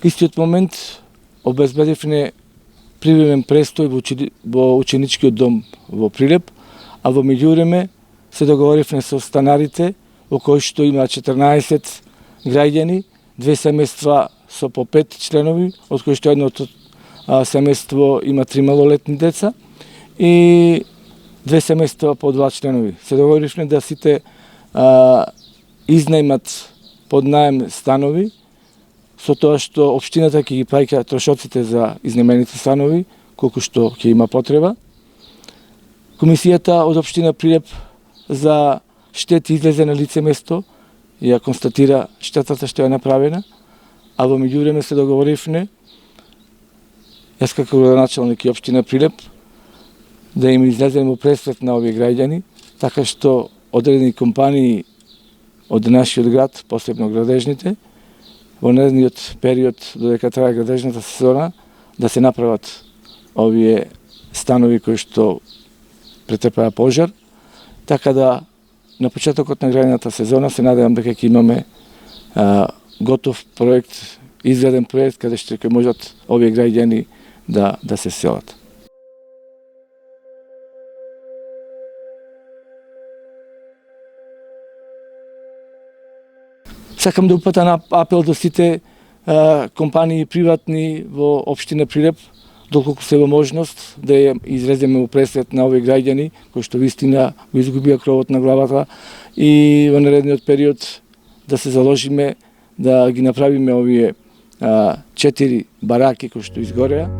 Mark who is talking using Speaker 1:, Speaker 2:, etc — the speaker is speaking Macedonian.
Speaker 1: Истиот момент обезбедивме привремен престој во ученичкиот дом во Прилеп, а во меѓувреме се договоривме со станарите, во кои што има 14 граѓани, 2 семејства со по 5 членови, од кои што едното семејство има 3 малолетни деца и 2 семејства по 2 членови. Се договоривме да сите изнајмат под наем станови, со тоа што општината ќе ги плаќа трошоците за изнемените станови, колку што ќе има потреба. Комисијата од општина Прилеп за штети излезе на лице место и ја констатира штетата што е направена, а во меѓувреме се договоривме, јас како градоначалник и општина Прилеп, да им излеземе во пресвет на овие граѓани, така што одредени компании од нашиот град, посебно градежните, во наредниот период, додека трае градежната сезона, да се направат овие станови кои што претрпеа пожар, така да на почетокот на градената сезона се надевам дека ќе имаме готов проект, изграден проект, каде што ќе можат овие граѓани да се селат. Сакам да упатам апел до сите компании приватни во општина Прилеп, доколку се во можност да ја излеземе во пресвет на овие граѓани кои што вистина го изгубија кровот на главата и во наредниот период да се заложиме да ги направиме овие 4 бараки кои што изгореа.